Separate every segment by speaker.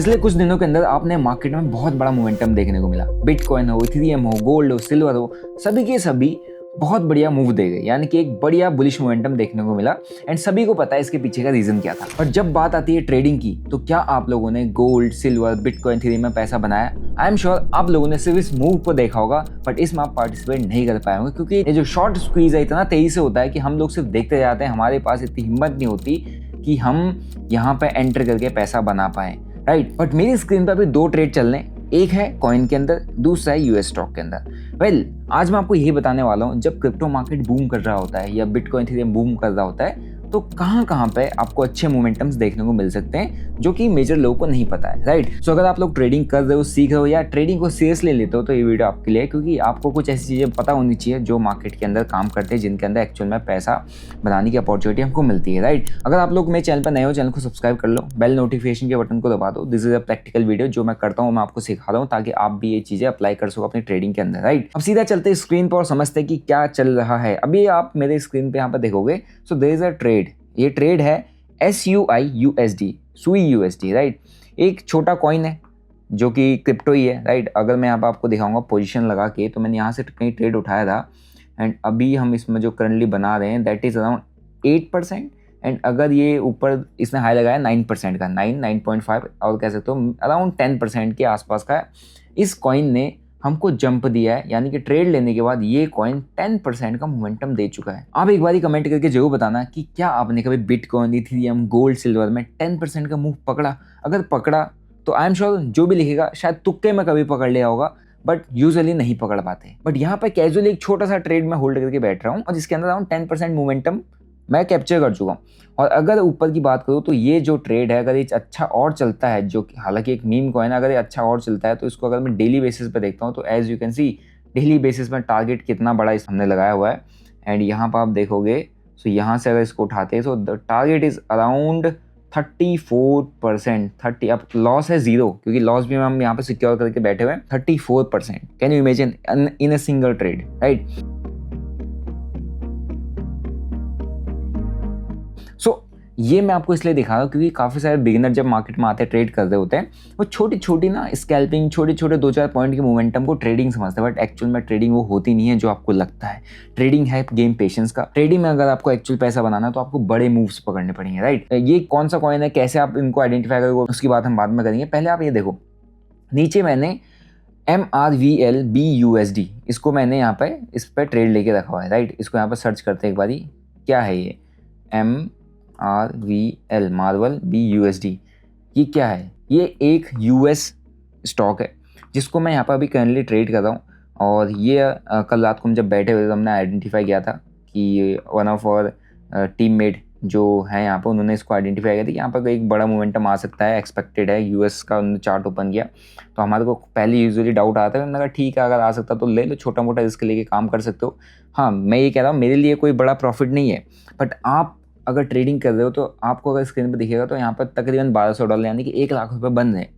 Speaker 1: पिछले कुछ दिनों के अंदर आपने मार्केट में बहुत बड़ा मोमेंटम देखने को मिला। बिटकॉइन हो, इथेरियम हो, गोल्ड हो, सिल्वर हो, सभी के सभी बहुत बढ़िया मूव दे गए, यानी कि एक बढ़िया बुलिश मोमेंटम देखने को मिला। एंड सभी को पता है इसके पीछे का रीजन क्या था। और जब बात आती है ट्रेडिंग की, तो क्या आप लोगों ने गोल्ड, सिल्वर, बिटकॉइन, इथेरियम में पैसा बनाया? आई एम श्योर आप लोगों ने सिर्फ इस मूव को देखा होगा, बट इसमें आप पार्टिसिपेट नहीं कर पाए होंगे, क्योंकि ये जो शॉर्ट स्क्वीज है इतना तेजी से होता है कि हम लोग सिर्फ देखते जाते हैं। हमारे पास इतनी हिम्मत नहीं होती कि हम यहाँ पे एंटर करके पैसा बना पाए, राइट। बट मेरी स्क्रीन पर अभी दो ट्रेड चल रहे हैं, एक है कॉइन के अंदर, दूसरा है यूएस स्टॉक के अंदर। आज मैं आपको यही बताने वाला हूँ, जब क्रिप्टो मार्केट बूम कर रहा होता है या बिटकॉइन इथेरियम बूम कर रहा होता है, तो कहाँ पे आपको अच्छे मोमेंटम्स देखने को मिल सकते हैं, जो कि मेजर लोगों को नहीं पता है, राइट। सो अगर आप लोग ट्रेडिंग कर रहे हो, सीख रहे हो या ट्रेडिंग को सीरियसली लेते हो, तो ये वीडियो आपके लिए है, क्योंकि आपको कुछ ऐसी चीज़ें पता होनी चाहिए जो मार्केट के अंदर काम करते हैं, जिनके अंदर एक्चुअल में पैसा बनाने की अपॉर्चुनिटी हमको मिलती है, राइट। अगर आप लोग मेरे चैनल पर नए हो, चैनल को सब्सक्राइब कर लो, बेल नोटिफिकेशन के बटन को दबा दो। This is a practical video, जो मैं करता हूँ मैं आपको सिखा रहा हूँ, ताकि आप भी ये चीज़ें अप्लाई कर सको अपनी ट्रेडिंग के अंदर, राइट। अब सीधा चलते स्क्रीन पर और समझते हैं कि क्या चल रहा है। अभी आप मेरे स्क्रीन पर यहाँ पर देखोगे, so there is a trade. ये ट्रेड है SUI USD, राइट। एक छोटा कॉइन है जो कि क्रिप्टो ही है, राइट। अगर मैं यहाँ पर आपको दिखाऊंगा पोजीशन लगा के, तो मैंने यहाँ से कहीं ट्रेड उठाया था, एंड अभी हम इसमें जो करंटली बना रहे हैं दैट इज अराउंड 8%। एंड अगर ये ऊपर इसने हाई लगाया 9% का, 9.5, और कह सकते हो अराउंड 10% के आसपास का इस कॉइन ने हमको जंप दिया है, यानी कि ट्रेड लेने के बाद ये कॉइन 10% का मोमेंटम दे चुका है। आप एक बार कमेंट करके जरूर बताना कि क्या आपने कभी बिटकॉइन, इथेरियम, गोल्ड, सिल्वर में 10% का मूव पकड़ा। अगर पकड़ा तो आई एम श्योर जो भी लिखेगा शायद तुक्के में कभी पकड़ लिया होगा, बट यूजुअली नहीं पकड़ पाते। बट यहाँ पे कैजुअली एक छोटा सा ट्रेड में होल्ड करके बैठ रहा हूँ, और जिसके अंदर अराउंड 10% मोमेंटम मैं कैप्चर कर चुका हूँ। और अगर ऊपर की बात करूँ, तो ये जो ट्रेड है, अगर ये अच्छा और चलता है, जो कि हालांकि एक मीम कॉइन, अगर ये अच्छा और चलता है, तो इसको अगर मैं डेली बेसिस पे देखता हूँ, तो as you can see daily basis में टारगेट कितना बड़ा इस हमने लगाया हुआ है। एंड यहाँ पर आप देखोगे, सो यहाँ से अगर इसको उठाते हैं, तो द टारगेट इज अराउंड 34%। 30, अब लॉस है 0, क्योंकि लॉस भी हम यहाँ पे सिक्योर करके बैठे हुए हैं। 34%, can you imagine in a single trade, right. So ये मैं आपको इसलिए दिखा रहा हूँ, क्योंकि काफ़ी सारे बिगिनर जब मार्केट में आते हैं, ट्रेड कर रहे होते हैं, वो छोटी छोटी ना स्कैल्पिंग, छोटे छोटे 2-4 पॉइंट के मोमेंटम को ट्रेडिंग समझते हैं, बट एक्चुअल में ट्रेडिंग वो होती नहीं है जो आपको लगता है। ट्रेडिंग है गेम पेशेंस का। ट्रेडिंग में अगर आपको एक्चुअल पैसा बनाना है, तो आपको बड़े मूव्स पकड़ने पड़ेंगे, राइट। ये कौन सा कॉइन है, कैसे आप इनको आइडेंटिफाई करोगे, उसकी बात हम बाद में करेंगे। पहले आप ये देखो, नीचे मैंने MRVLBUSD, इसको मैंने यहाँ पे इस पर ट्रेड लेके रखा हुआ है, राइट। इसको यहाँ पर सर्च करते हैं एक बारी, क्या है ये MRVL, मार्वल BUSD, ये क्या है? ये एक US स्टॉक है, जिसको मैं यहाँ पर अभी करंटली ट्रेड कर रहा हूँ। और ये कल रात को हम जब बैठे हुए, तो हमने आइडेंटिफाई किया था कि वन ऑफ आवर टीममेट जो है यहाँ पर, उन्होंने इसको आइडेंटिफाई किया था कि यहाँ पर एक बड़ा मोमेंटम आ सकता है, एक्सपेक्टेड है। US का उन्होंने चार्ट ओपन किया, तो हमारे को पहले यूजुअली डाउट आता है। मैंने कहा ठीक है, अगर आ सकता तो ले लो, छोटा मोटा रिस्क लेके काम कर सकते हो। हाँ, मैं ये कह रहा हूँ, मेरे लिए कोई बड़ा प्रॉफिट नहीं है, बट आप अगर ट्रेडिंग कर रहे हो, तो आपको अगर स्क्रीन पर दिखेगा, तो यहाँ पर तकरीबन $1200, यानी कि 1 लाख रुपए बन रहे हैं।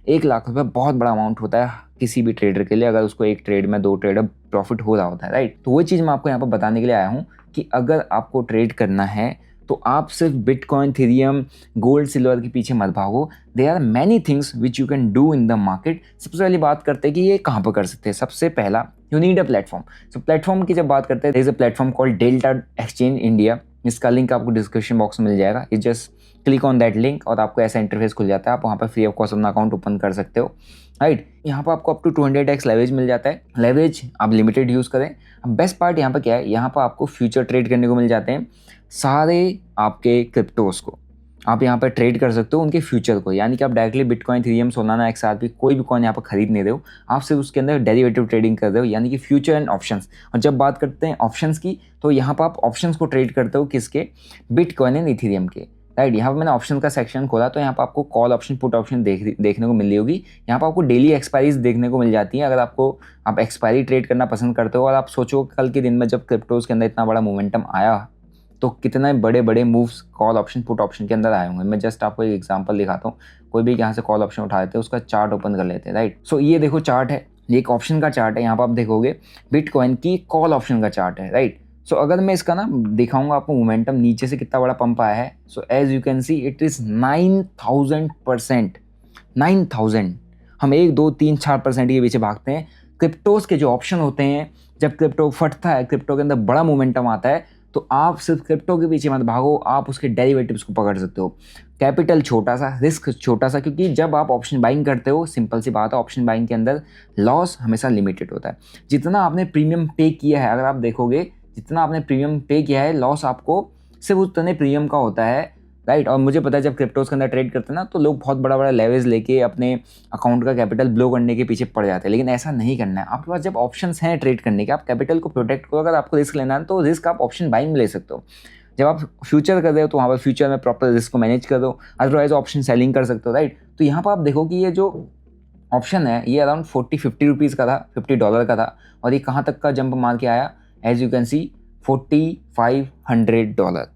Speaker 1: 1 लाख रुपए बहुत बड़ा अमाउंट होता है किसी भी ट्रेडर के लिए, अगर उसको एक ट्रेड में 2 ट्रेड प्रॉफिट हो रहा होता है, राइट। तो वो चीज़ मैं आपको यहाँ पर बताने के लिए आया हूँ कि अगर आपको ट्रेड करना है, तो आप सिर्फ बिटकॉइन, इथेरियम, गोल्ड, सिल्वर के पीछे मत भागो। There are many things which you can do in the market. सबसे पहली बात करते हैं कि ये कहाँ पर कर सकते हैं। सबसे पहला, you need a platform. So platform की जब बात करते हैं, there is a platform called Delta Exchange India. इसका लिंक आपको डिस्क्रिप्शन बॉक्स में मिल जाएगा। You just click on that link, और आपको ऐसा इंटरफेस खुल जाता है। आप वहाँ पर फ्री ऑफ कॉस्ट अपना अकाउंट ओपन कर सकते हो, राइट। यहाँ पर आपको अप टू 200x लेवरेज मिल जाता है। लेवरेज आप लिमिटेड यूज़ करें। अब बेस्ट पार्ट यहाँ पर क्या है, यहाँ पर आपको फ्यूचर ट्रेड करने को मिल जाते हैं। सारे आपके क्रिप्टोज को आप यहाँ पर ट्रेड कर सकते हो, उनके फ्यूचर को, यानी कि आप directly bitcoin, Ethereum, Solana, XRP कोई भी कॉइन यहाँ पर खरीद नहीं रहे हो, आप सिर्फ उसके अंदर डेरिवेटिव ट्रेडिंग कर रहे हो, यानी कि फ्यूचर एंड ऑप्शंस। और जब बात करते हैं ऑप्शंस की, तो यहाँ पर आप ऑप्शंस को ट्रेड करते हो, किसके? बिटकॉइन एंड इथेरियम के, राइट। यहाँ पर मैंने ऑप्शन का सेक्शन खोला, तो यहाँ पर आपको कॉल ऑप्शन, पुट ऑप्शन देखने को मिल रही होगी। यहाँ पर आपको डेली एक्सपायरीज देखने को मिल जाती है। अगर आप एक्सपायरी ट्रेड करना पसंद करते हो, और आप सोचो कल के दिन में जब क्रिप्टोज के अंदर इतना बड़ा मोमेंटम आया, तो कितने बड़े बड़े moves call option, put option के अंदर आए होंगे। मैं जस्ट आपको एक एग्जांपल दिखाता हूँ। कोई भी यहाँ से कॉल ऑप्शन उठा लेते हैं, उसका चार्ट ओपन कर लेते हैं, राइट। सो ये देखो चार्ट है, ये एक ऑप्शन का चार्ट है। यहाँ पर आप देखोगे बिटकॉइन की कॉल ऑप्शन का चार्ट है, राइट। सो अगर मैं इसका ना दिखाऊंगा आपको मोमेंटम नीचे से कितना बड़ा पंप आया है, so as you can see it is 9000%। 9,000। हम 1, 2, 3, 4% के पीछे भागते हैं। क्रिप्टोज के जो ऑप्शन होते हैं, जब क्रिप्टो फटता है, क्रिप्टो के अंदर बड़ा मोमेंटम आता है, तो आप सिर्फ क्रिप्टो के पीछे मत भागो, आप उसके डेरिवेटिव्स को पकड़ सकते हो। कैपिटल छोटा सा, रिस्क छोटा सा, क्योंकि जब आप ऑप्शन बाइंग करते हो, सिंपल सी बात है, ऑप्शन बाइंग के अंदर लॉस हमेशा लिमिटेड होता है। जितना आपने प्रीमियम पे किया है, अगर आप देखोगे जितना आपने प्रीमियम पे किया है, लॉस आपको सिर्फ उतने प्रीमियम का होता है, राइट। और मुझे पता है जब क्रिप्टोज के अंदर ट्रेड करते हैं ना, तो लोग बहुत बड़ा बड़ा लेवरेज लेके अपने अकाउंट का कैपिटल ब्लो करने के पीछे पड़ जाते हैं, लेकिन ऐसा नहीं करना है। आपके पास जब ऑप्शंस हैं ट्रेड करने के, आप कैपिटल को प्रोटेक्ट करो। अगर आपको रिस्क लेना है तो रिस्क आप ऑप्शन बाइंग में ले सकते हो। जब आप फ्यूचर कर रहे हो तो वहाँ पर फ्यूचर में प्रॉपर रिस्क को मैनेज कर दो, अदरवाइज ऑप्शन सेलिंग कर सकते हो, राइट। तो यहाँ पर आप देखो कि ये जो ऑप्शन है ये अराउंड 40-50 रुपीज़ का था, $50 का था, और ये कहाँ तक का जंप मार के आया, एज यू कैन सी $4,500।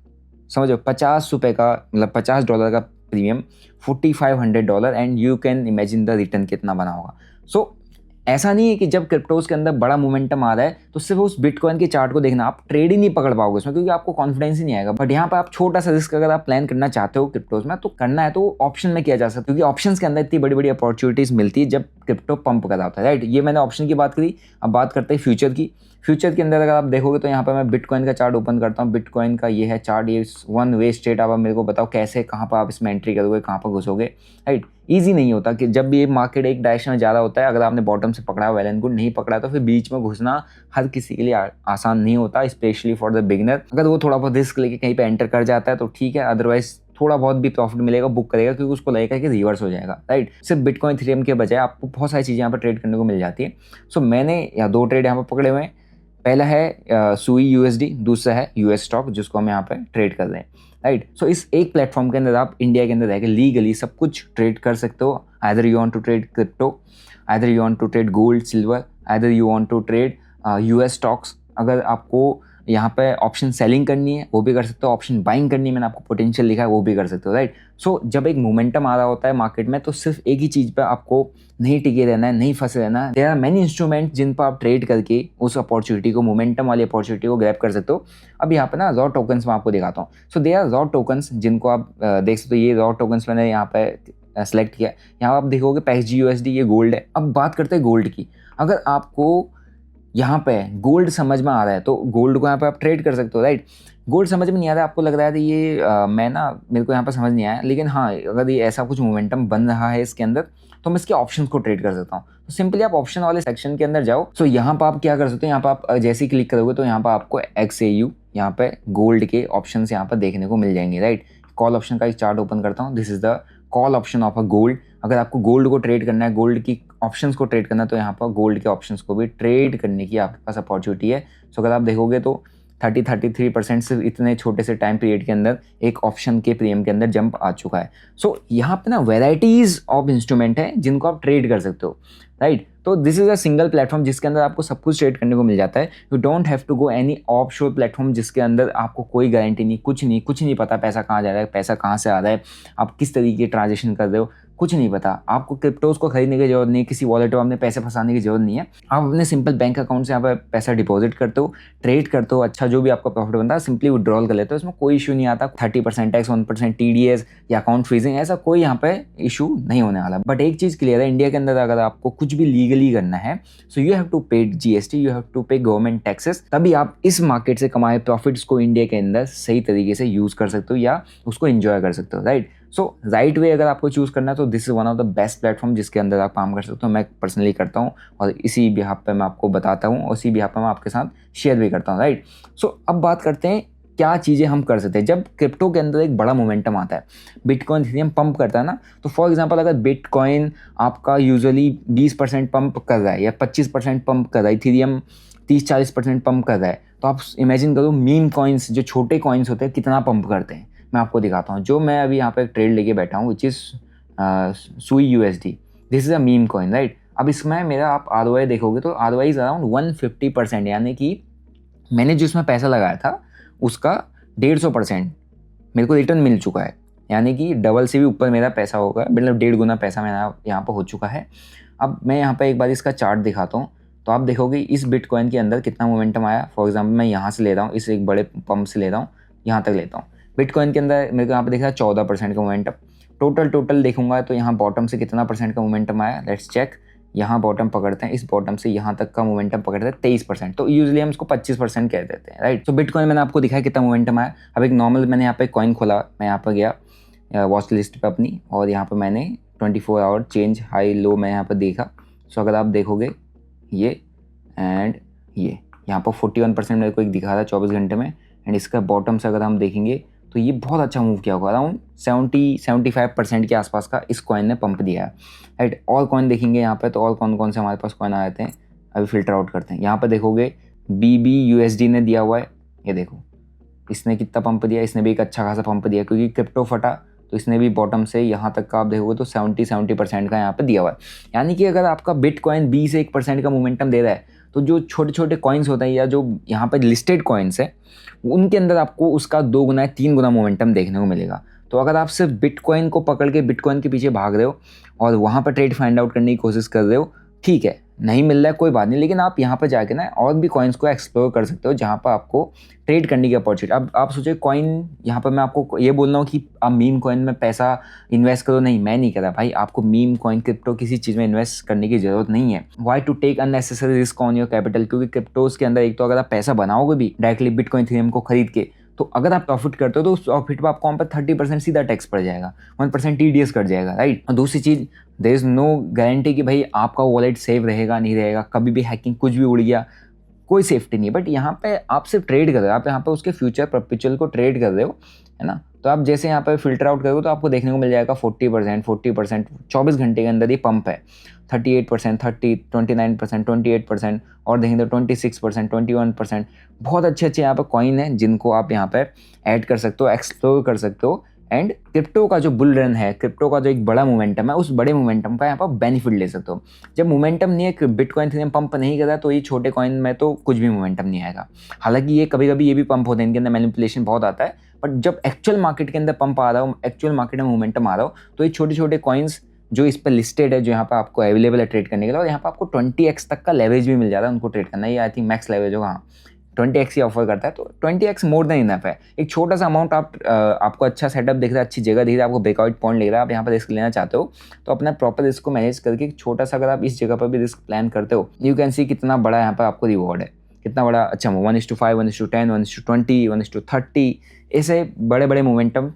Speaker 1: समझो, ₹50 का, मतलब $50 का premium, $4,500, and you can imagine the return कितना बना होगा। सो ऐसा नहीं है कि जब क्रिप्टोज के अंदर बड़ा मोमेंटम आ रहा है तो सिर्फ उस बिटकॉइन के चार्ट को देखना, आप ट्रेड ही नहीं पकड़ पाओगे उसमें, क्योंकि आपको कॉन्फिडेंस ही नहीं आएगा। बट यहाँ पर आप छोटा सा रिस्क अगर आप प्लान करना चाहते हो क्रिप्टोज में, तो करना है तो ऑप्शन में किया जा सकता है, क्योंकि ऑप्शन के अंदर इतनी बड़ी बड़ी अपॉर्चुनिटीज मिलती है जब क्रिप्टो पंप कर रहा होता है, राइट। ये मैंने ऑप्शन की बात करी, अब बात करते हैं फ्यूचर की। फ्यूचर के अंदर अगर आप देखोगे तो यहाँ पर मैं बिटकॉइन का चार्ट ओपन करता हूँ। बिटकॉइन का ये है चार्ट, ये वन वे स्ट्रेट। अब मेरे को बताओ कैसे, कहाँ पर आप इसमें एंट्री करोगे, कहाँ पर घुसोगे, राइट। ईजी नहीं होता कि जब भी ये मार्केट एक डायरेक्शन में ज़्यादा होता है, अगर आपने बॉटम से पकड़ा, वेल एंड गुड, नहीं पकड़ा तो फिर बीच में घुसना हर किसी के लिए आसान नहीं होता, स्पेशली फॉर द बिगिनर। अगर वो थोड़ा बहुत रिस्क लेके कहीं पे एंटर कर जाता है तो ठीक है, अदरवाइज थोड़ा बहुत भी प्रॉफिट मिलेगा, बुक करेगा, क्योंकि उसको लगेगा कि रिवर्स हो जाएगा, राइट। सिर्फ बिटकॉइन, इथेरियम के बजाय आपको बहुत सारी चीज़ें यहाँ पर ट्रेड करने को मिल जाती है। सो मैंने यहाँ 2 ट्रेड यहाँ पर पकड़े हुए हैं। पहला है सुई यूएसडी, दूसरा है यूएस स्टॉक, जिसको हम यहाँ पे ट्रेड कर रहे हैं, राइट। सो इस एक प्लेटफॉर्म के अंदर आप इंडिया के अंदर रहकर लीगली सब कुछ ट्रेड कर सकते हो। Either you want to trade crypto, either you want to trade gold silver, either you want to trade US stocks. अगर आपको यहाँ पे ऑप्शन सेलिंग करनी है वो भी कर सकते हो, ऑप्शन बाइंग करनी है, मैंने आपको पोटेंशियल लिखा है, वो भी कर सकते हो, राइट। सो जब एक मोमेंटम आ रहा होता है मार्केट में, तो सिर्फ एक ही चीज़ पे आपको नहीं टिके रहना है, नहीं फंसे रहना है। देयर आर मैनी इंस्ट्रूमेंट जिन पर आप ट्रेड करके उस अपॉर्चुनिटी को, मोमेंटम वाली अपॉर्चुनिटी को ग्रैब कर सकते हो। अब यहाँ पे ना रॉ टोकन्स मैं आपको दिखाता हूँ। So there are raw tokens जिनको आप देख सकते हो। ये रॉ टोकन्स मैंने यहाँ पे सेलेक्ट किया। यहाँ आप देखोगे PXG USD, ये गोल्ड है। अब बात करते हैं गोल्ड की। अगर आपको यहाँ पे गोल्ड समझ में आ रहा है तो गोल्ड को यहाँ पे आप ट्रेड कर सकते हो, राइट। गोल्ड समझ में नहीं आ रहा है, आपको लग रहा है कि ये मेरे को यहाँ पर समझ नहीं आया, लेकिन हाँ, अगर ये ऐसा कुछ मोमेंटम बन रहा है इसके अंदर, तो मैं इसके ऑप्शंस को ट्रेड कर सकता हूँ। तो सिंपली आप ऑप्शन वाले सेक्शन के अंदर जाओ। सो यहाँ पर आप क्या कर सकते हो, यहाँ पर आप जैसे ही क्लिक करोगे तो यहाँ पर आपको XAU, यहाँ पे गोल्ड के ऑप्शन यहाँ पर देखने को मिल जाएंगे, राइट। कॉल ऑप्शन का एक चार्ट ओपन करता हूँ। This is the call option of a gold. अगर आपको गोल्ड को ट्रेड करना है, गोल्ड की ऑप्शंस को ट्रेड करना है, तो यहाँ पर गोल्ड के ऑप्शंस को भी ट्रेड करने की आपके पास अपॉर्चुनिटी है। सो अगर आप देखोगे तो 33% सिर्फ इतने छोटे से टाइम पीरियड के अंदर एक ऑप्शन के प्रीमियम के अंदर जंप आ चुका है। सो यहाँ पे ना वेराइटीज ऑफ इंस्ट्रूमेंट है जिनको आप ट्रेड कर सकते हो, राइट। तो this is a single platform जिसके अंदर आपको सब कुछ ट्रेड करने को मिल जाता है। You don't have to go any offshore platform जिसके अंदर आपको कोई गारंटी नहीं, कुछ नहीं पता पैसा कहाँ जा रहा है, पैसा कहाँ से आ रहा है, आप किस तरीके की ट्रांजेक्शन कर रहे हो, कुछ नहीं पता। आपको क्रिप्टोज को खरीदने की जरूरत नहीं है, किसी वॉलेट में अपने पैसे फंसाने की जरूरत नहीं है। आप अपने सिंपल बैंक अकाउंट से यहाँ पर पैसा डिपॉजिट करते हो, ट्रेड करते हो, अच्छा जो भी आपका प्रॉफिट बनता है सिंपली विड्रॉल कर लेते हो। इसमें कोई इशू नहीं आता। 30% टैक्स, 1% TDS या अकाउंट फ्रीजिंग, ऐसा कोई यहाँ पे इशू नहीं होने वाला। बट एक चीज़ क्लियर है, इंडिया के अंदर अगर आपको कुछ भी लीगली करना है, सो यू हैव टू पे GST, यू हैव टू पे गवर्नमेंट टैक्सेस, तभी आप इस मार्केट से कमाए प्रॉफिट्स को इंडिया के अंदर सही तरीके से यूज़ कर सकते हो या उसको एंजॉय कर सकते हो, राइट। सो राइट वे अगर आपको चूज़ करना है तो this is one of the best platform जिसके अंदर आप काम कर सकते हो। मैं पर्सनली करता हूँ और इसी बिहाफ पे मैं आपको बताता हूँ और इसी बिहाफ पे मैं आपके साथ शेयर भी करता हूँ, राइट। सो अब बात करते हैं क्या चीज़ें हम कर सकते हैं जब क्रिप्टो के अंदर एक बड़ा मोमेंटम आता है, बिटकॉइन इथेरियम पंप करता है ना। तो फॉर एग्जांपल अगर बिटकॉइन आपका यूजुअली 20% पंप कर रहा है या 25% पंप कर रहा है, इथेरियम 30-40% पंप कर रहा है, तो आप इमेजिन करो मीम कॉइन्स, जो छोटे कॉइन्स होते हैं, कितना पंप करते हैं। मैं आपको दिखाता हूँ। जो मैं अभी यहाँ पे एक ट्रेड लेके बैठा हूँ विच इज़ सुई USD, this is a meme coin, right. अब इसमें मेरा आप ROI देखोगे तो ROI इज़ अराउंड 150%, यानी कि मैंने जो इसमें पैसा लगाया था उसका 150% मेरे को रिटर्न मिल चुका है, यानी कि डबल से भी ऊपर मेरा पैसा होगा, मतलब 1.5 गुना पैसा मेरा यहाँ पर हो चुका है। अब मैं यहाँ पर एक बार इसका चार्ट दिखाता हूँ तो आप देखोगे इस बिटकॉइन के अंदर कितना मोमेंटम आया। फॉर एग्जाम्पल मैं यहाँ से ले रहा हूँ, इस एक बड़े पंप से ले रहा हूँ, यहाँ तक लेता हूँ। बिटकॉइन के अंदर मेरे को यहाँ पे देखा 14% का मोमेंटम, टोटल देखूंगा तो यहाँ बॉटम से कितना परसेंट का मोमेंटम आया, लेट्स चेक। यहाँ बॉटम पकड़ते हैं, इस बॉटम से यहाँ तक का मोमेंटम पकड़ते हैं 23%, तो यूजुअली हम इसको 25% कह देते हैं, राइट। तो बिटकॉइन मैंने आपको दिखाया कितना मोमेंटम आया। अब एक नॉर्मल मैंने यहाँ पे कॉइन खोला, मैं यहाँ पर गया वॉच लिस्ट पे अपनी, और यहाँ पर मैंने 24 आवर चेंज हाई लो मैं यहाँ पर देखा। सो अगर आप देखोगे ये एंड ये यहाँ पर 41% मेरे को एक दिखा रहा है 24 घंटे में, एंड इसका बॉटम से अगर हम देखेंगे तो ये बहुत अच्छा मूव किया होगा, अराउंड 70-75% के आसपास का इस कॉइन ने पंप दिया है, राइट। और कॉइन देखेंगे यहाँ पे, तो और कौन से हमारे पास कॉइन आ जाते हैं, अभी फिल्टर आउट करते हैं। यहाँ पे देखोगे BBUSD ने दिया हुआ है, ये देखो इसने कितना पंप दिया, इसने भी एक अच्छा खासा पंप दिया, क्योंकि क्रिप्टो फटा तो इसने भी बॉटम से यहाँ तक का आप देखोगे तो 70% का यहाँ पे दिया हुआ है। यानी कि अगर आपका बिटकॉइन 20 से 1% का मोमेंटम दे रहा है, तो जो छोटे छोटे कॉइन्स होते हैं या जो यहाँ पे लिस्टेड कॉइन्स है उनके अंदर आपको उसका 2 गुना 3 गुना मोमेंटम देखने को मिलेगा। तो अगर आप सिर्फ बिटकॉइन को पकड़ के बिटकॉइन के पीछे भाग रहे हो और वहाँ पर ट्रेड फाइंड आउट करने की कोशिश कर रहे हो, ठीक है, नहीं मिल रहा है कोई बात नहीं, लेकिन आप यहाँ पर जाके ना और भी कॉइन्स को एक्सप्लोर कर सकते हो जहाँ पर आपको ट्रेड करने की अपॉर्चुनिटी। अब आप सोचिए कॉइन, यहाँ पर मैं आपको ये बोल रहा हूँ कि आप मीम कॉइन में पैसा इन्वेस्ट करो, नहीं, मैं नहीं कर रहा भाई। आपको मीम कॉइन क्रिप्टो किसी चीज़ में इन्वेस्ट करने की जरूरत नहीं है। Why to take unnecessary risk on your capital, क्योंकि क्रिप्टोज के अंदर एक तो अगर आप पैसा बनाओगे भी डायरेक्टली बिटकॉइन इथेरियम को खरीद के, तो अगर आप प्रॉफिट करते हो तो उस प्रॉफिट पर आपको वहाँ पर 30% सीधा टैक्स पड़ जाएगा, 1% TDS कट जाएगा, राइट। और दूसरी चीज़, देयर इज़ नो गारंटी कि भाई आपका वॉलेट सेफ रहेगा नहीं रहेगा, कभी भी हैकिंग कुछ भी उड़ गया, कोई सेफ्टी नहीं है। बट यहाँ पे आप सिर्फ ट्रेड कर रहे हो, आप यहाँ पे उसके फ्यूचर परपेचुअल को ट्रेड कर रहे हो, है ना। तो आप जैसे यहाँ पे फिल्टर आउट करोगे तो आपको देखने को मिल जाएगा 40%, 24 घंटे के अंदर ये पंप है, 38%, 29%, 28%, और देखेंगे तो 26%, 21%। बहुत अच्छे यहाँ पे कॉइन है जिनको आप यहाँ पे ऐड कर सकते हो, एक्सप्लोर कर सकते हो, एंड क्रिप्टो का जो बुल रन है, क्रिप्टो का जो एक बड़ा मोमेंटम है, उस बड़े मोमेंटम का यहाँ पर बेनिफिट ले सकते हो। जब मोमेंटम नहीं है, बिटकॉइन इथेरियम पंप नहीं कर रहा, तो ये छोटे कॉइन में तो कुछ भी मोमेंटम नहीं आएगा। हालांकि ये कभी कभी ये भी पंप होते हैं, इनके अंदर मैनिपुलेशन बहुत आता है, बट जब एक्चुअल मार्केट के अंदर पंप आ रहा हो, एक्चुअल मार्केट में मोमेंटम आ रहा हो, तो ये छोटे छोटे कॉइन्स जो इस पर लिस्टेड है, जो यहाँ पर आपको अवेलेबल है ट्रेड करने के लिए, और यहाँ पर आपको 20x तक का लेवरेज भी मिल जाता है उनको ट्रेड करना। ये आई थिंक मैक्स लेवरेज होगा, हाँ 20x ही ऑफर करता है, तो 20x मोर देन इनफ है। एक छोटा सा अमाउंट आपको अच्छा सेटअप दिख रहा है, अच्छी जगह दिख रहा है, आपको ब्रेकआउट पॉइंट लग रहा है, आप यहाँ पर रिस्क लेना चाहते हो, तो अपना प्रॉपर रिस्क को मैनेज करके एक छोटा सा अगर आप इस जगह पर भी रिस्क प्लान करते हो, यू कैन सी कितना बड़ा यहाँ पर आपको रिवॉर्ड है, कितना बड़ा अच्छा 1:5, 1:10, 1:20, 1:30, ऐसे बड़े बड़े मोमेंटम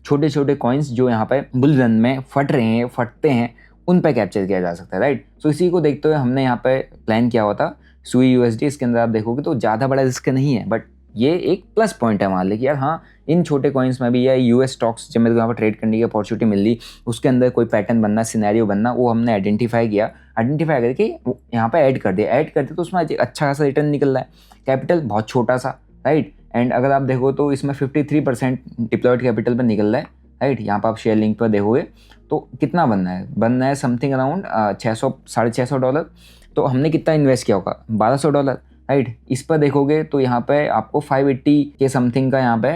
Speaker 1: छोटे छोटे कॉइन्स जो यहाँ पे बुल रन में फटते हैं, उन पे कैप्चर किया जा सकता है, राइट। सो इसी को देखते हुए हमने यहाँ पे प्लान किया हुआ था सुई USD। इसके अंदर आप देखोगे तो ज़्यादा बड़ा रिस्क नहीं है, बट ये एक प्लस पॉइंट है मान ली कि यार हाँ, इन छोटे कॉइन्स में भी या US स्टॉक्स जब मेरे को यहाँ पर ट्रेड करने की अपॉर्चुनिटी मिल रही, उसके अंदर कोई पैटर्न बनना, सिनेरियो बनना, वो हमने आइडेंटिफाई करके यहाँ पे ऐड कर दिया तो उसमें अच्छा खासा रिटर्न निकल रहा है। कैपिटल बहुत छोटा सा, राइट। एंड अगर आप देखो तो इसमें 53% डिप्लॉयड कैपिटल पर निकल रहा है, राइट। यहाँ पर आप शेयर लिंक पर देखोगे तो कितना बनना है समथिंग अराउंड $600 तो हमने कितना इन्वेस्ट किया होगा, $1200, राइट। इस पर देखोगे तो यहाँ पे आपको 580 के समथिंग का यहाँ पे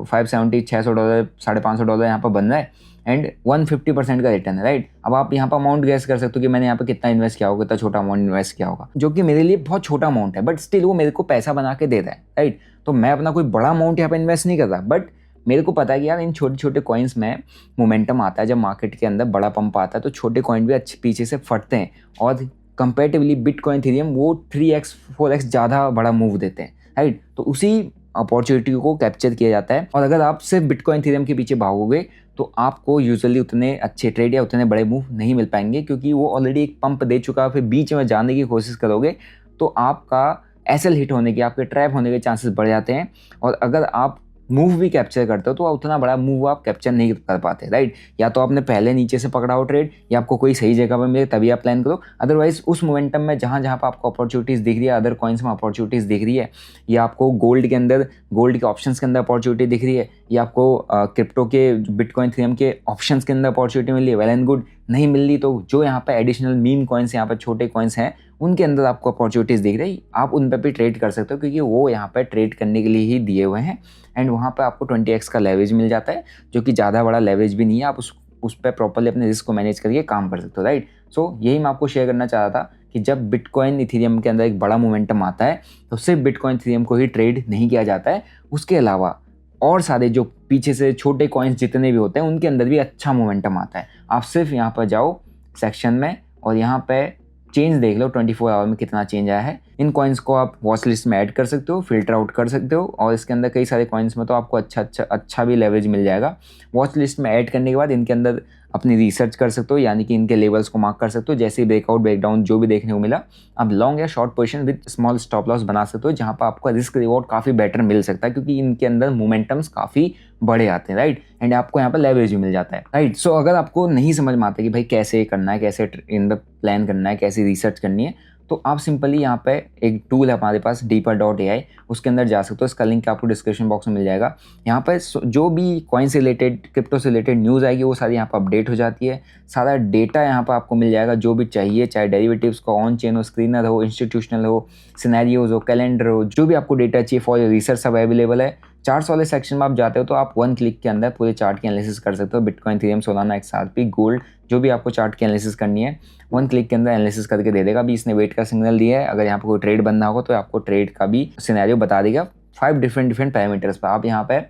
Speaker 1: 570, $600, $550 यहाँ पर बन रहा है, एंड 150% का रिटर्न है, राइट। अब आप यहाँ पर अमाउंट गैस कर सकते हो कि मैंने यहाँ पे कितना इन्वेस्ट किया होगा, कितना छोटा अमाउंट इन्वेस्ट किया होगा, जो कि मेरे लिए बहुत छोटा अमाउंट है, बट स्टिल वो मेरे को पैसा बना के दे रहा है, राइट। तो मैं अपना कोई बड़ा अमाउंट यहाँ पे इन्वेस्ट नहीं कर रहा, बट मेरे को पता है कि यार इन छोटे छोटे कॉइन्स में मोमेंटम आता है, जब मार्केट के अंदर बड़ा पंप आता है तो छोटे कॉइन भी अच्छे पीछे से फटते हैं, और कंपेरेटिवली बिटकॉइन इथेरियम वो 3x 4x ज़्यादा बड़ा मूव देते हैं, राइट। तो उसी अपॉर्चुनिटी को कैप्चर किया जाता है, और अगर आप सिर्फ बिटकॉइन इथेरियम के पीछे भागोगे तो आपको यूजुअली उतने अच्छे ट्रेड या उतने बड़े मूव नहीं मिल पाएंगे, क्योंकि वो ऑलरेडी एक पंप दे चुका है। फिर बीच में जाने की कोशिश करोगे तो आपका एसएल हिट होने के, आपके ट्रैप होने के चांसेस बढ़ जाते हैं, और अगर आप मूव भी कैप्चर करते हो तो उतना बड़ा मूव आप कैप्चर नहीं कर पाते, राइट। या तो आपने पहले नीचे से पकड़ा हो ट्रेड, या आपको कोई सही जगह पर मिले तभी आप प्लान करो, अदरवाइज उस मोमेंटम में जहाँ जहाँ पर आपको अपॉर्चुनिटीज़ दिख रही है, अदर कॉइन्स में अपॉर्चुनिटीज़ दिख रही है, या आपको गोल्ड के अंदर, गोल्ड के ऑप्शंस के अंदर अपॉर्चुनिटी दिख रही है, या आपको क्रिप्टो के बिटकॉइन इथेरियम के ऑप्शंस के अंदर अपॉर्चुनिटी मिल रही है, वेल एंड गुड। नहीं मिल रही तो जो यहाँ पे एडिशनल मीम कॉइन्स, यहाँ पे छोटे कॉइन्स हैं, उनके अंदर आपको अपॉर्चुनिटीज़ दिख रही, आप उन पर भी ट्रेड कर सकते हो, क्योंकि वो यहाँ पे ट्रेड करने के लिए ही दिए हुए हैं, एंड वहाँ पे आपको 20x का लेवरेज मिल जाता है, जो कि ज़्यादा बड़ा लेवरेज भी नहीं है। आप उस पर प्रॉपर्ली अपने रिस्क को मैनेज करके काम कर सकते हो, राइट। सो यही मैं आपको शेयर करना चाह रहा था कि जब बिटकॉइन इथेरियम के अंदर एक बड़ा मोमेंटम आता है तो सिर्फ बिटकॉइन इथेरियम को ही ट्रेड नहीं किया जाता है, उसके अलावा और सारे जो पीछे से छोटे कॉइन्स जितने भी होते हैं उनके अंदर भी अच्छा मोमेंटम आता है। आप सिर्फ यहाँ पर जाओ सेक्शन में और यहाँ पे चेंज देख लो 24 आवर में कितना चेंज आया है। इन कॉइन्स को आप वॉच लिस्ट में ऐड कर सकते हो, फिल्टर आउट कर सकते हो, और इसके अंदर कई सारे कॉइन्स में तो आपको अच्छा भी लेवरेज मिल जाएगा। वॉच लिस्ट में ऐड करने के बाद इनके अंदर अपनी रिसर्च कर सकते हो, यानी कि इनके लेवल्स को मार्क कर सकते हो। जैसे ब्रेकआउट ब्रेकडाउन जो भी देखने को मिला, आप लॉन्ग या short position with small stop loss बना सकते हो, जहाँ पर आपका रिस्क रिवॉर्ड काफ़ी बेटर मिल सकता है, क्योंकि इनके अंदर मोमेंटम्स काफ़ी बड़े आते हैं, राइट। एंड आपको यहाँ पर लेवरेज भी मिल जाता है, राइट। सो अगर आपको नहीं समझ में आता कि भाई कैसे करना है, कैसे इन प्लान करना है, कैसे रिसर्च करनी है, तो आप सिंपली यहाँ पे एक टूल है हमारे पास deeper.ai, उसके अंदर जा सकते हो। इसका लिंक आपको डिस्क्रिप्शन बॉक्स में मिल जाएगा। यहाँ पे जो भी कॉइन से रिलेटेड, क्रिप्टो से रिलेटेड न्यूज़ आएगी वो सारी यहाँ पर अपडेट हो जाती है। सारा डेटा यहाँ पर आपको मिल जाएगा जो भी चाहिए, चाहे डेरिवेटिव्स का ऑन चेन हो, स्क्रीनर हो, इंस्टीट्यूशनल हो, सिनेरियोज हो, कैलेंडर हो, जो भी आपको डेटा चाहिए फॉर रिसर्च सब अवेलेबल है। चार्ट्स वाले सेक्शन में आप जाते हो तो आप 1 क्लिक के अंदर पूरे चार्ट की एनालिसिस कर सकते हो। Bitcoin, Ethereum, Solana, XRP, gold, जो भी आपको चार्ट की एनालिसिस करनी है 1 क्लिक के अंदर एनालिसिस करके दे देगा। अभी इसने वेट का सिग्नल दिया है, अगर यहाँ पे कोई ट्रेड बनना होगा तो आपको ट्रेड का भी सिनेरियो बता देगा 5 डिफरेंट पैरामीटर्स पर। आप यहाँ पे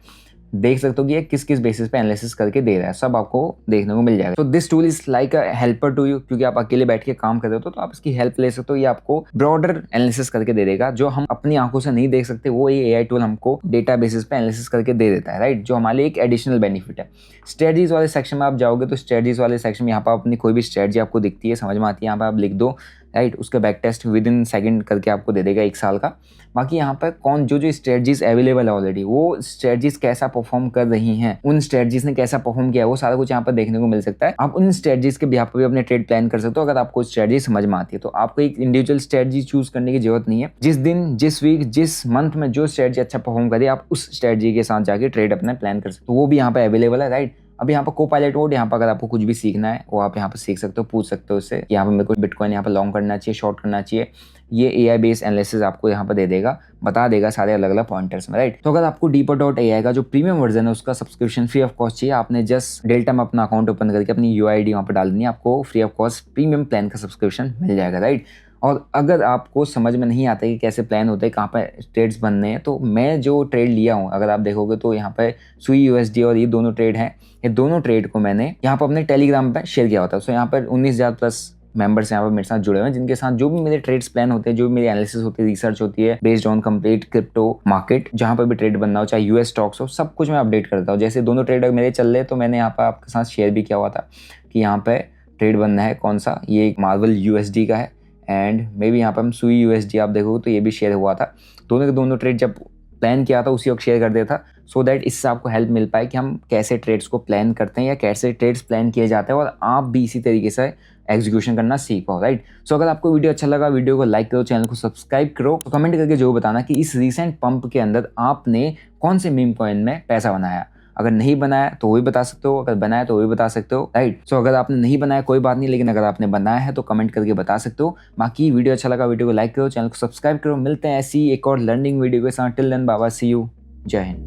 Speaker 1: देख सकते हो कि ये किस किस बेसिस पे एनालिसिस करके दे रहा है, सब आपको देखने को मिल जाएगा। तो this tool is like a helper to you, क्योंकि आप अकेले बैठ के काम कर रहे हो तो आप इसकी हेल्प ले सकते हो। ये आपको ब्रॉडर एनालिसिस करके दे देगा, जो हम अपनी आंखों से नहीं देख सकते, वो ये AI टूल हमको डेटा बेसिस पे एनालिसिस करके दे देता है, राइट, जो हमारे लिए एक एडिशनल बेनिफिट है। स्ट्रेटजीज वाले सेक्शन में आप जाओगे तो स्ट्रेटजीज वाले सेक्शन में यहाँ पर अपनी कोई भी स्ट्रेटजी आपको दिखती है, समझ में आती है, यहाँ पर आप लिख दो, राइट, उसका back test within second करके आपको दे देगा 1 साल का। बाकी यहाँ पर कौन जो स्ट्रेटजीज अवेलेबल है ऑलरेडी, वो स्ट्रेटजीज कैसा परफॉर्म कर रही हैं, उन स्ट्रेटजीज ने कैसा परफॉर्म किया है, वो सारा कुछ यहाँ पर देखने को मिल सकता है। आप उन स्ट्रेटजीज के बिहाफ पर भी अपने ट्रेड प्लान कर सकते हो अगर आपको स्ट्रेटजी समझ में आती है। तो आपको एक इंडिविजुअल स्ट्रेटजी चूज करने की जरूरत नहीं है। जिस दिन, जिस वीक, जिस मंथ में जो स्ट्रेटजी अच्छा परफॉर्म करे, आप उस स्ट्रेटजी के साथ जाके ट्रेड अपना प्लान कर सकते हो। तो वो भी यहाँ पर अवेलेबल है, राइट। अब यहाँ पर को-पायलट मोड, यहाँ पर अगर आपको कुछ भी सीखना है वो आप यहाँ पर सीख सकते हो, पूछ सकते हो उससे, यहाँ पर मेरे को बिटकॉइन यहाँ पर लॉन्ग करना चाहिए, शॉर्ट करना चाहिए। ये AI बेस्ड एनालिसिस आपको यहाँ पर दे देगा, बता देगा सारे अलग अलग पॉइंटर्स में, राइट। तो अगर आपको deeper.ai का जो प्रीमियम वर्जन है उसका सब्सक्रिप्शन फ्री ऑफ कॉस्ट चाहिए, आपने जस्ट डेल्टा में अपना अकाउंट ओपन करके अपनी UID वहाँ पर डाल देनी है, आपको free of cost premium plan का सब्सक्रिप्शन मिल जाएगा, राइट। और अगर आपको समझ में नहीं आता कि कैसे प्लान होते हैं, कहाँ पर ट्रेड्स बनने हैं, तो मैं जो ट्रेड लिया हूँ अगर आप देखोगे तो यहाँ पर सुई USD और ये दोनों ट्रेड हैं, ये दोनों ट्रेड को मैंने यहाँ पर अपने टेलीग्राम पर शेयर किया होता है। सो यहाँ पर 19,000 प्लस मेंबर्स यहाँ पर मेरे साथ जुड़े हुए हैं, जिनके साथ जो भी मेरे ट्रेड्स प्लान होते हैं, जो भी मेरी एनालिसिस होती है, रिसर्च होती है based on complete crypto market, जहाँ पर भी ट्रेड बनना हो, चाहे US स्टॉक्स हो, सब कुछ मैं अपडेट करता हूँ। जैसे दोनों ट्रेड मेरे चल रहे तो मैंने यहाँ पर आपके साथ शेयर भी किया हुआ था कि यहाँ पे ट्रेड बनना है कौन सा, ये एक मार्वल USD का है, एंड मे बी यहाँ पर हम सुई USD आप देखोगे तो ये भी शेयर हुआ था। दोनों के दोनों ट्रेड जब प्लान किया था उसी वक्त शेयर कर दिया था, सो दैट इससे आपको हेल्प मिल पाए कि हम कैसे ट्रेड्स को प्लान करते हैं या कैसे ट्रेड्स प्लान किए जाते हैं, और आप भी इसी तरीके से एग्जीक्यूशन करना सीख पाओ, राइट। सो अगर आपको वीडियो अच्छा लगा, वीडियो को लाइक करो, चैनल को सब्सक्राइब करो, तो कमेंट करके जो बताना कि इस रिसेंट पंप के अंदर आपने कौन से मीम कॉइन में पैसा बनाया। अगर नहीं बनाया तो वो भी बता सकते हो, अगर बनाया तो वो भी बता सकते हो, राइट। सो अगर आपने नहीं बनाया कोई बात नहीं, लेकिन अगर आपने बनाया है तो कमेंट करके बता सकते हो। बाकी वीडियो अच्छा लगा, वीडियो को लाइक करो, चैनल को सब्सक्राइब करो। मिलते हैं ऐसी एक और लर्निंग वीडियो के साथ। Till then bye bye, see you, जय हिंद।